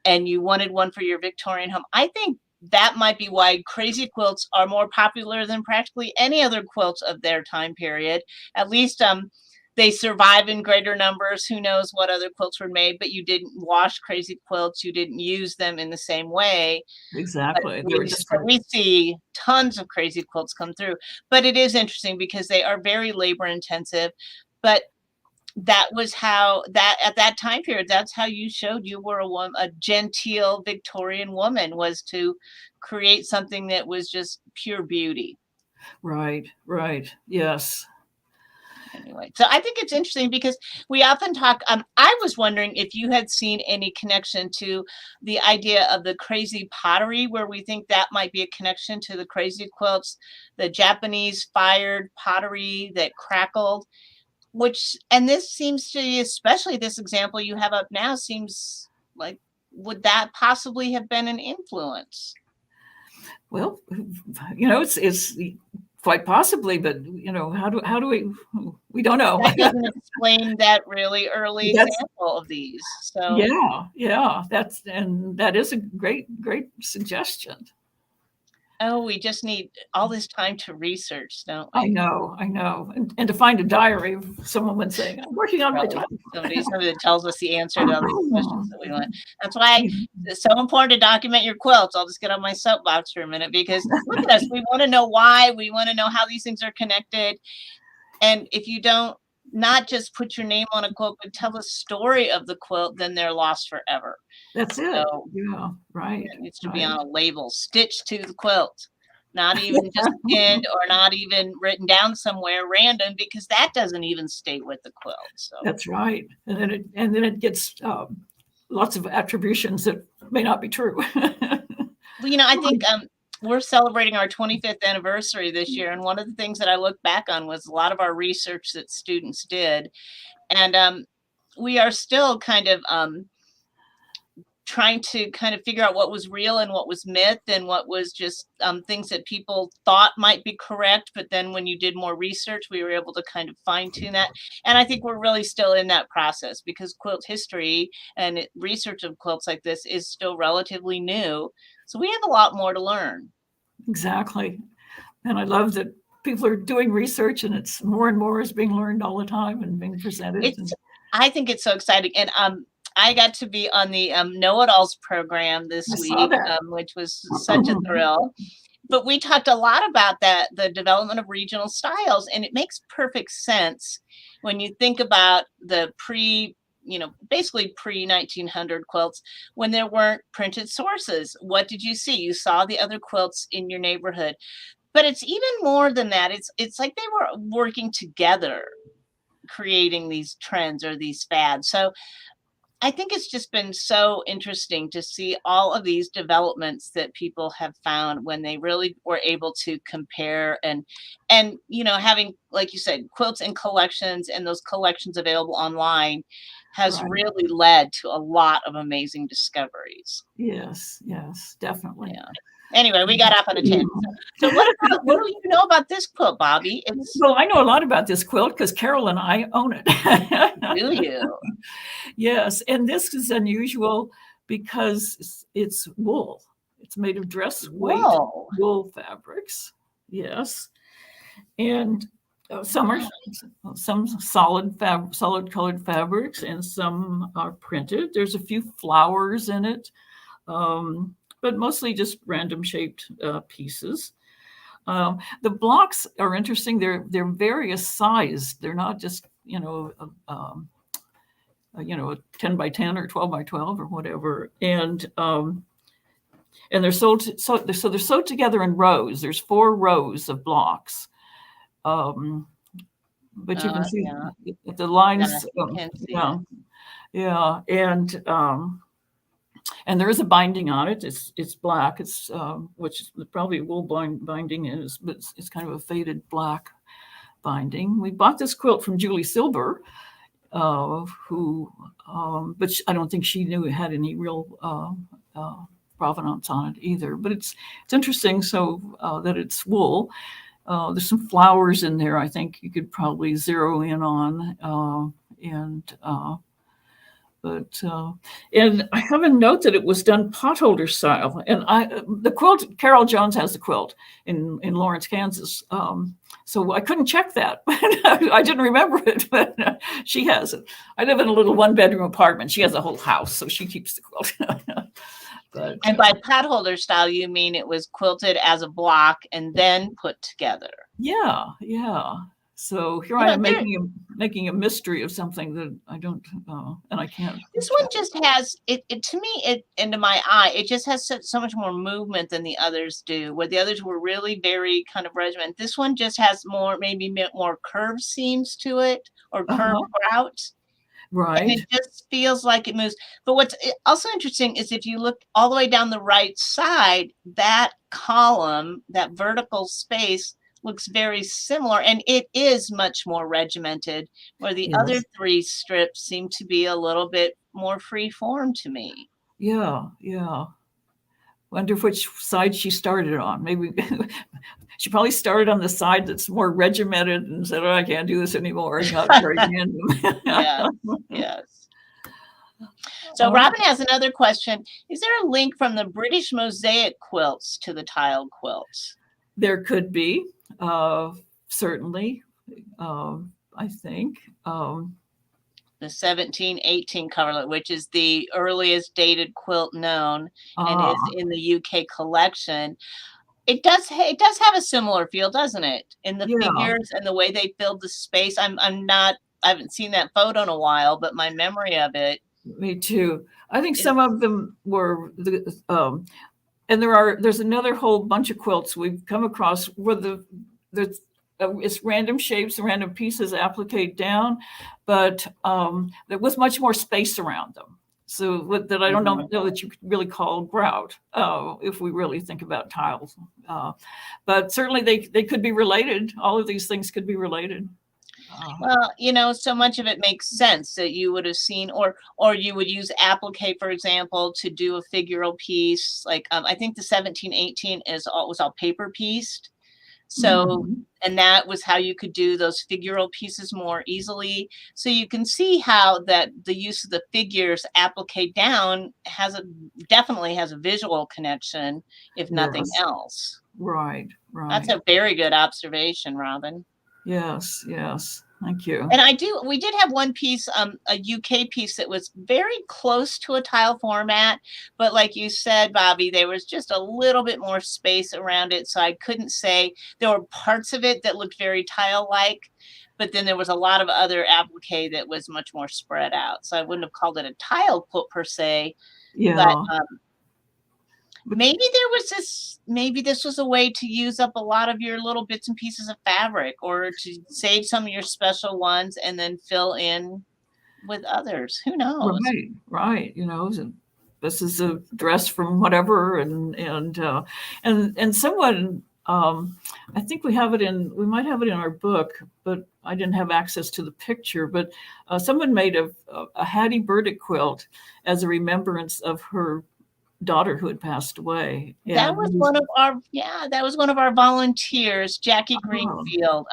and you wanted one for your Victorian home. I think that might be why Crazy Quilts are more popular than practically any other quilts of their time period. At least they survive in greater numbers. Who knows what other quilts were made, but you didn't wash crazy quilts. You didn't use them in the same way. Exactly. So we see tons of crazy quilts come through, but it is interesting because they are very labor intensive. But that was how that at that time period, that's how you showed you were a genteel Victorian woman, was to create something that was just pure beauty. Right. Yes. Anyway, so I think it's interesting because we often talk, I was wondering if you had seen any connection to the idea of the crazy pottery, where we think that might be a connection to the crazy quilts, the Japanese fired pottery that crackled, and this seems to be, especially this example you have up now, seems like, would that possibly have been an influence? Well, it's quite possibly, but how do we don't know. That doesn't explain that really early example of these. So yeah, that is a great suggestion. Oh, we just need all this time to research, don't we? I know, and to find a diary of someone saying, "I'm working on my diary." Somebody that tells us the answer to all these questions that we want. That's why it's so important to document your quilts. I'll just get on my soapbox for a minute, because look at us. We want to know why. We want to know how these things are connected. And if you don't, not just put your name on a quilt, but tell the story of the quilt, then they're lost forever. That's it. So, yeah, right. It needs to be on a label, stitched to the quilt, not even just pinned or not even written down somewhere random, because that doesn't even stay with the quilt. So that's right, and then it gets lots of attributions that may not be true. Well, I think we're celebrating our 25th anniversary this year, and one of the things that I look back on was a lot of our research that students did, and we are still kind of trying to kind of figure out what was real and what was myth and what was just things that people thought might be correct. But then when you did more research, we were able to kind of fine tune that. And I think we're really still in that process, because quilt history and research of quilts like this is still relatively new. So we have a lot more to learn. Exactly. And I love that people are doing research, and it's more and more is being learned all the time and being presented. I think it's so exciting. And I got to be on the Know-It-Alls program this week, which was such a thrill. But we talked a lot about the development of regional styles, and it makes perfect sense when you think about the basically pre-1900 quilts, when there weren't printed sources. What did you see? You saw the other quilts in your neighborhood. But it's even more than that. It's like they were working together, creating these trends or these fads. So I think it's just been so interesting to see all of these developments that people have found when they really were able to compare and having, like you said, quilts and collections, and those collections available online has really led to a lot of amazing discoveries. Yes, definitely. Yeah. Anyway, we got off on a tangent. So what do you know about this quilt, Bobbi? Well, I know a lot about this quilt because Carolyn and I own it. Do you? Yes, and this is unusual because it's wool. It's made of dress weight wool fabrics. Yes, and some solid colored fabrics, and some are printed. There's a few flowers in it. But mostly just random shaped pieces. The blocks are interesting. They're various sized. They're not just a 10 by 10 or 12 by 12 or whatever. And they're sewed they're sewed together in rows. There's 4 rows of blocks. But you can see the lines. And there is a binding on it. It's black. It's which is probably wool binding is, but it's kind of a faded black binding. We bought this quilt from Julie Silber, who, but I don't think she knew it had any real provenance on it either. But it's interesting. So that it's wool. There's some flowers in there. I think you could probably zero in on, But and I have a note that it was done potholder style. And the quilt, Carol Jones has the quilt in Lawrence, Kansas. So I couldn't check that. I didn't remember it, but she has it. I live in a little 1-bedroom apartment. She has a whole house, so she keeps the quilt. But, and by potholder style, you mean it was quilted as a block and then put together? Yeah. So here I am making a mystery of something that I don't know, and I can't. This one just has it to me, into my eye, it just has so much more movement than the others do, where the others were really very kind of regimented. This one just has maybe more curved seams to it, or curved routes. Right. And it just feels like it moves. But what's also interesting is if you look all the way down the right side, that column, that vertical space, looks very similar, and it is much more regimented, where the other 3 strips seem to be a little bit more free form to me. Yeah. Wonder which side she started on. Maybe she probably started on the side that's more regimented and said, "Oh, I can't do this anymore." It's not very random. Yes. So Robin has another question. Is there a link from the British mosaic quilts to the tiled quilts? There could be, certainly. I think. The 1718 coverlet, which is the earliest dated quilt known, and is in the UK collection. It does have a similar feel, doesn't it? In the figures and the way they filled the space. I haven't seen that photo in a while, but my memory of it. Me too. I think some of them were and there's another whole bunch of quilts we've come across where it's random shapes, random pieces appliqued down, but there was much more space around them. So that I don't know that you could really call grout if we really think about tiles. But certainly they could be related. All of these things could be related. Well, so much of it makes sense that you would have seen, or you would use applique, for example, to do a figural piece. Like I think the 1718 was all paper pieced. So, and that was how you could do those figural pieces more easily. So you can see how that the use of the figures applique down definitely has a visual connection, if nothing else. Right. That's a very good observation, Robin. Yes. Thank you. And we did have one piece, a UK piece that was very close to a tile format, but like you said, Bobbi, there was just a little bit more space around it. So I couldn't say. There were parts of it that looked very tile-like, but then there was a lot of other applique that was much more spread out. So I wouldn't have called it a tile quilt per se. Yeah. But maybe this was a way to use up a lot of your little bits and pieces of fabric, or to save some of your special ones and then fill in with others. Who knows? Right. This is a dress from whatever, and someone, I think we might have it in our book, but I didn't have access to the picture. But someone made a Hattie Burdick quilt as a remembrance of her daughter who had passed away. That was one of our volunteers, Jackie Greenfield.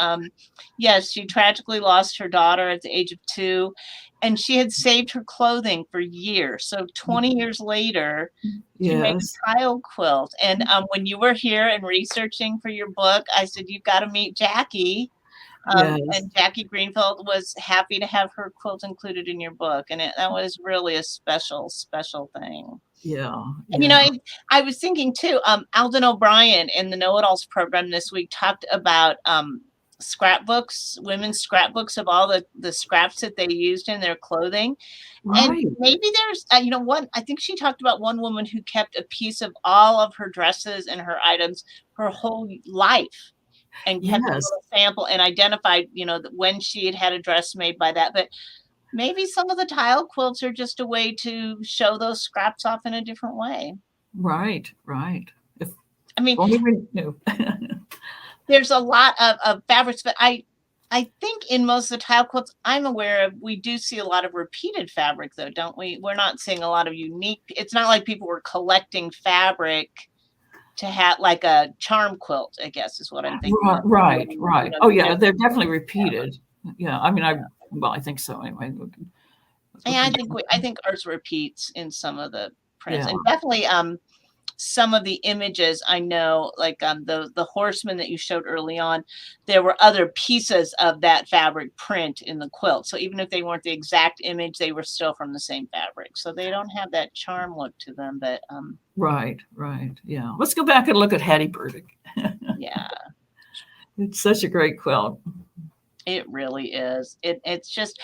Yes, she tragically lost her daughter at the age of 2, and she had saved her clothing for years. So 20 years later, she made a tile quilt. And when you were here and researching for your book, I said, "You've got to meet Jackie." And Jackie Greenfield was happy to have her quilt included in your book, and that was really a special thing. Yeah. And I was thinking too, Alden O'Brien in the Know-It-Alls program this week talked about scrapbooks, women's scrapbooks of all the scraps that they used in their clothing. Right. And maybe there's I think she talked about one woman who kept a piece of all of her dresses and her items her whole life, and kept a little sample and identified when she had a dress made by that. But maybe some of the tile quilts are just a way to show those scraps off in a different way. Right. There's a lot of fabrics, but I think in most of the tile quilts I'm aware of, we do see a lot of repeated fabric, though, don't we? We're not seeing a lot of unique. It's not like people were collecting fabric to have like a charm quilt, I guess is what I'm thinking. Right. Oh, yeah, they're definitely repeated. Yeah, I mean, I think so anyway. Yeah, I think ours repeats in some of the prints, Yeah. and definitely some of the images I know, like the horseman that you showed early on, there were other pieces of that fabric print in the quilt. So even if they weren't the exact image, they were still from the same fabric. So they don't have that charm look to them, but Right. Yeah. Let's go back and look at Hattie Burdick. yeah. It's such a great quilt. It really is. It's just,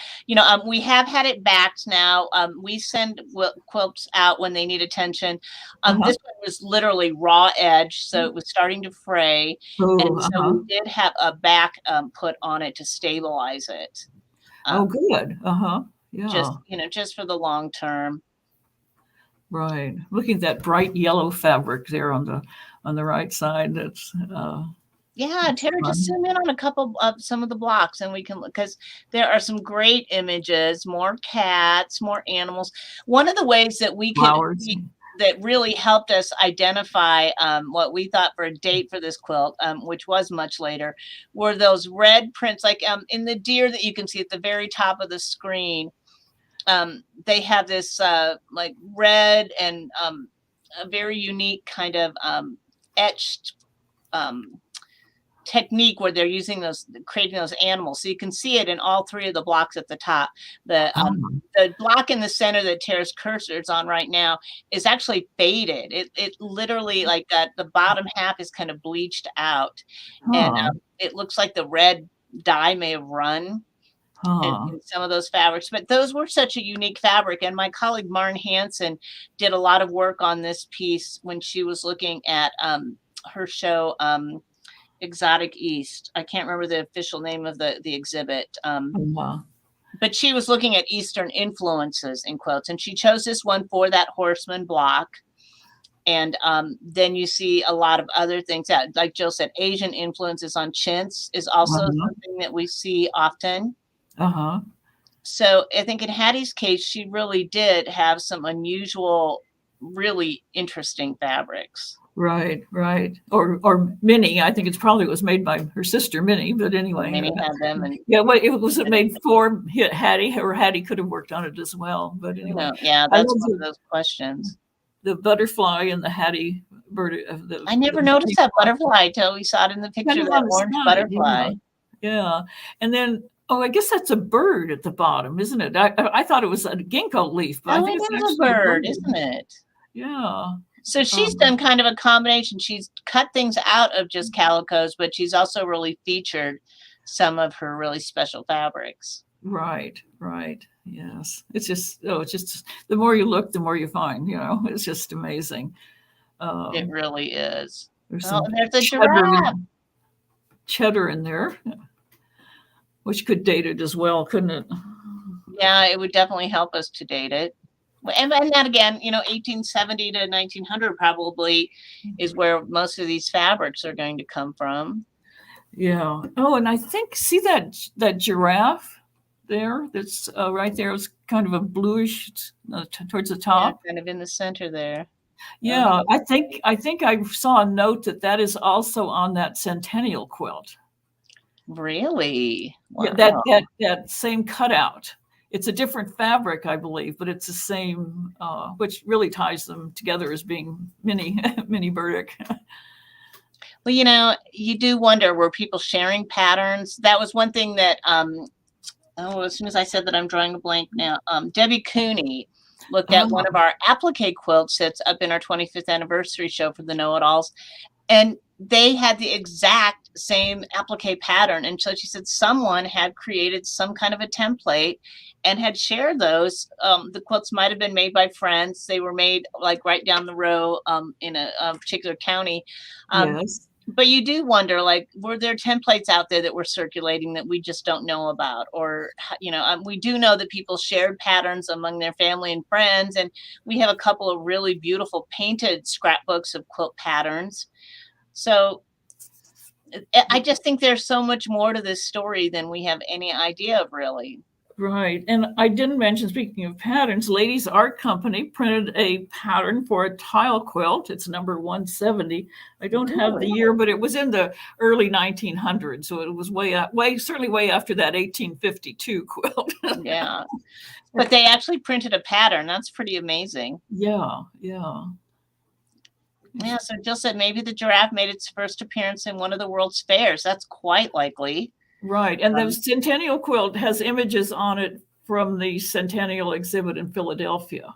we have had it backed now. We send quilts out when they need attention. This one was literally raw edge, so it was starting to fray. And so we did have a back put on it to stabilize it. Oh, good. Yeah. Just for the long term. Right. Looking at that bright yellow fabric there on the right side. That's yeah, Tara, just zoom in on a couple of some of the blocks and we can look, because there are some great images, more cats, more animals. One of the ways that we can that really helped us identify what we thought for a date for this quilt, which was much later, were those red prints, like in the deer that you can see at the very top of the screen. They have this like red and a very unique kind of etched technique where they're using creating those animals. So you can see it in all three of the blocks at the top. The block in the center that Tara's cursor is on right now is actually faded. It literally, like that, the bottom half is kind of bleached out, and it looks like the red dye may have run in some of those fabrics. But those were such a unique fabric, and my colleague Marn Hansen did a lot of work on this piece when she was looking at her show Exotic East. I can't remember the official name of the exhibit. But she was looking at Eastern influences in quilts, and she chose this one for that horseman block. And then you see a lot of other things that, like Jill said, Asian influences on chintz is also something that we see often. So I think in Hattie's case, she really did have some unusual, really interesting fabrics. Right. Or Minnie. I think it probably was made by her sister Minnie, but anyway. Minnie had them. And it was made for Hattie, or Hattie could have worked on it as well. But anyway. Yeah, that's one of those questions. The butterfly and the Hattie bird. I never noticed that butterfly until we saw it in the picture, that orange butterfly. Yeah. And then, I guess that's a bird at the bottom, isn't it? I thought it was a ginkgo leaf, but I think it's actually a bird, isn't it? Yeah. So she's done kind of a combination. She's cut things out of just calicos, but she's also really featured some of her really special fabrics. Right. Yes. It's just the more you look, the more you find, it's just amazing. It really is. There's a giraffe. Cheddar in there, which could date it as well, couldn't it? Yeah, it would definitely help us to date it. And that again, 1870 to 1900 probably is where most of these fabrics are going to come from. Yeah. Oh, and I think, see that giraffe there? That's right there. It's kind of a bluish towards the top. Yeah, kind of in the center there. Yeah, I think I saw a note that is also on that Centennial quilt. Really? Wow. Yeah, that same cutout. It's a different fabric, I believe, but it's the same, which really ties them together as being mini Burdick. Well, you do wonder, were people sharing patterns? That was one thing that, as soon as I said that, I'm drawing a blank now. Debbie Cooney looked at one of our applique quilts that's up in our 25th anniversary show for the Know-It-Alls, and they had the exact same applique pattern. And so she said someone had created some kind of a template and had shared those. The quilts might have been made by friends. They were made like right down the row in a particular county. Yes. But you do wonder, like, were there templates out there that were circulating that we just don't know about? Or, we do know that people shared patterns among their family and friends. And we have a couple of really beautiful painted scrapbooks of quilt patterns. So I just think there's so much more to this story than we have any idea of, really. Right. And I didn't mention, speaking of patterns, Ladies Art Company printed a pattern for a tile quilt. It's number 170. I don't have the year, but it was in the early 1900s. So it was certainly way after that 1852 quilt. Yeah. But they actually printed a pattern. That's pretty amazing. Yeah. Yeah, so Jill said maybe the giraffe made its first appearance in one of the world's fairs. That's quite likely. Right. And the Centennial quilt has images on it from the Centennial exhibit in Philadelphia.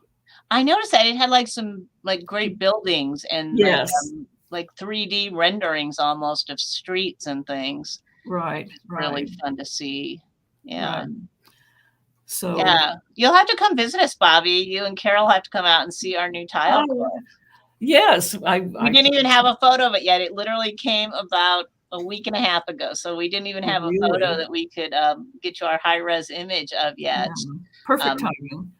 I noticed that it had like some like great buildings and yes, like 3D renderings almost of streets and things. Right. Really fun to see. Yeah. Right. So yeah, you'll have to come visit us, Bobbi. You and Carol have to come out and see our new tile quilt. Yes. We didn't even have a photo of it yet. It literally came about a week and a half ago. So we didn't even have a photo that we could get you our high-res image of yet. Yeah. Perfect timing.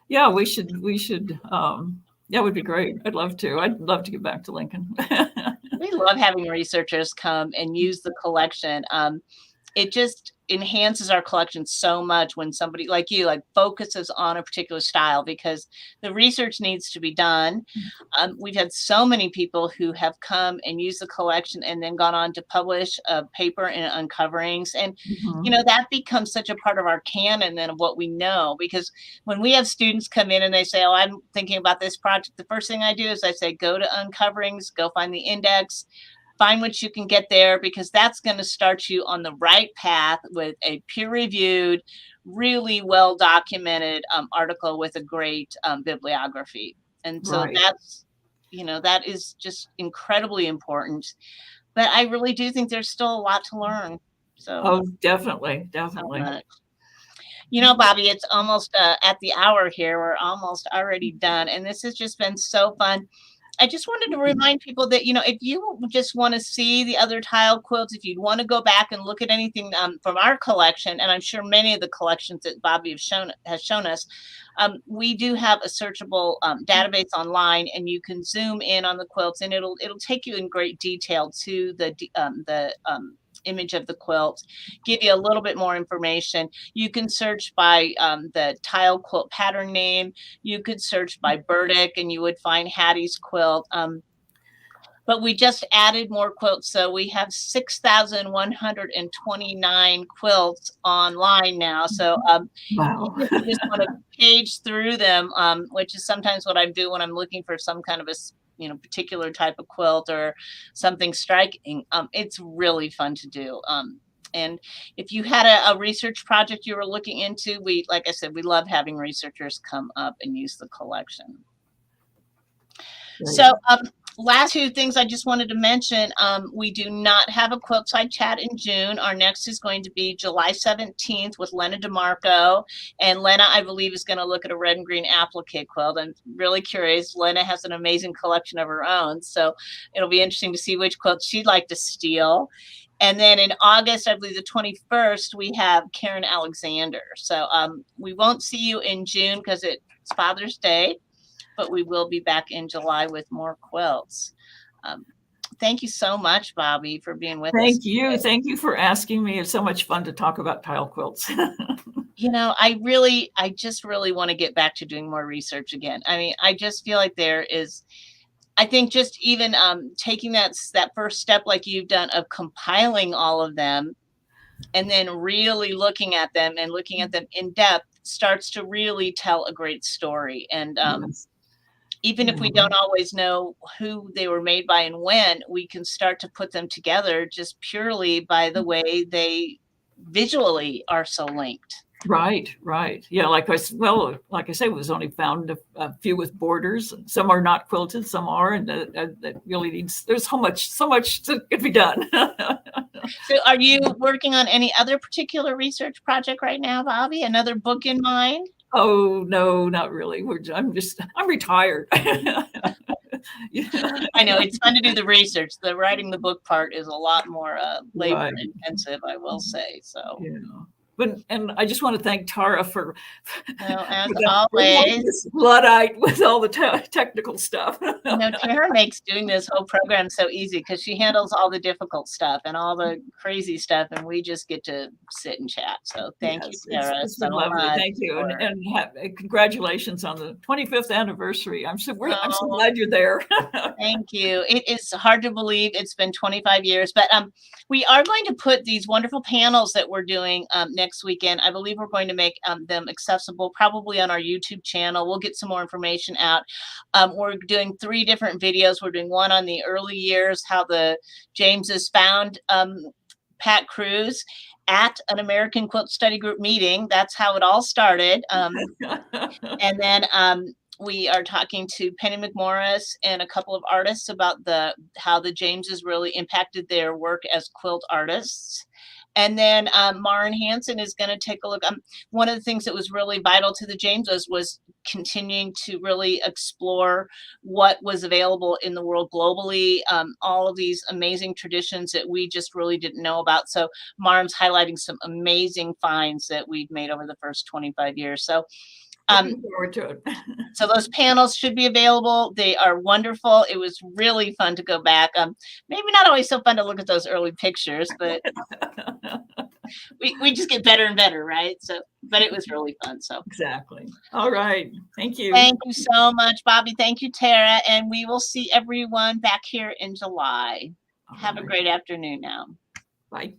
Yeah, we should, that would be great. I'd love to. I'd love to get back to Lincoln. We love having researchers come and use the collection. It just enhances our collection so much when somebody like you focuses on a particular style, because the research needs to be done. We've had so many people who have come and used the collection and then gone on to publish a paper in Uncoverings. And, you know, that becomes such a part of our canon and of what we know, because when we have students come in and they say, oh, I'm thinking about this project, the first thing I do is I say, go to Uncoverings, go find the index, find what you can get there, because that's going to start you on the right path with a peer-reviewed, really well-documented article with a great bibliography. And so that's, you know, that is just incredibly important. But I really do think there's still a lot to learn. So definitely. You know, Bobbi, it's almost at the hour here. We're almost already done. And this has just been so fun. I just wanted to remind people that, you know, if you just want to see the other tile quilts, if you'd want to go back and look at anything from our collection, and I'm sure many of the collections that Bobbi has shown us, we do have a searchable database online, and you can zoom in on the quilts, and it'll take you in great detail to the image of the quilt, give you a little bit more information. You can search by the tile quilt pattern name. You could search by Burdick and you would find Hattie's quilt. But we just added more quilts. So we have 6,129 quilts online now. So wow. If you just want to page through them, which is sometimes what I do when I'm looking for some kind of a particular type of quilt or something striking. It's really fun to do. And if you had a research project you were looking into, like I said, we love having researchers come up and use the collection. Right. So last two things I just wanted to mention. We do not have a Quiltside Chat in June. Our next is going to be July 17th with Lena DeMarco. And Lena, I believe, is going to look at a red and green applique quilt. I'm really curious. Lena has an amazing collection of her own. So it'll be interesting to see which quilt she'd like to steal. And then in August, I believe the 21st, we have Karen Alexander. So we won't see you in June because it's Father's Day, but we will be back in July with more quilts. Thank you so much, Bobbi, for being with us. Thank you. Today. Thank you for asking me. It's so much fun to talk about tile quilts. You know, I just really want to get back to doing more research again. I mean, I just feel like there is, I think just even taking that first step like you've done of compiling all of them and then really looking at them and looking at them in depth starts to really tell a great story. And yes. Even if we don't always know who they were made by and when, we can start to put them together just purely by the way they visually are so linked. Right. Yeah, like I say, it was only found a few with borders. Some are not quilted, some are, and that really needs. There's so much that could be done. So, are you working on any other particular research project right now, Bobbi? Another book in mind? Oh no, not really. I'm retired. Yeah. I know it's fun to do the research. The writing the book part is a lot more labor intensive, I will say. So. Yeah. And I just want to thank Tara for, as for always, this Luddite with all the technical stuff. Tara makes doing this whole program so easy because she handles all the difficult stuff and all the crazy stuff, and we just get to sit and chat. So thank you, Tara, it's so been lovely. much. Thank you, and congratulations on the 25th anniversary. I'm so glad you're there. Thank you. It is hard to believe it's been 25 years, but we are going to put these wonderful panels that we're doing next weekend. I believe we're going to make them accessible probably on our YouTube channel. We'll get some more information out. We're doing 3 different videos. We're doing one on the early years, how the Jameses found Pat Cruz at an American Quilt Study Group meeting. That's how it all started. And then we are talking to Penny McMorris and a couple of artists about how the Jameses really impacted their work as quilt artists. And then Maren Hansen is going to take a look. One of the things that was really vital to the Jameses was continuing to really explore what was available in the world globally, all of these amazing traditions that we just really didn't know about. So Maren's highlighting some amazing finds that we've made over the first 25 years. So looking forward to it. So those panels should be available. They are wonderful. It was really fun to go back. Maybe not always so fun to look at those early pictures, but we just get better and better, right? So, but it was really fun. So exactly. All right. Thank you. Thank you so much, Bobbi. Thank you, Tara. And we will see everyone back here in July. Have a great afternoon now. Bye.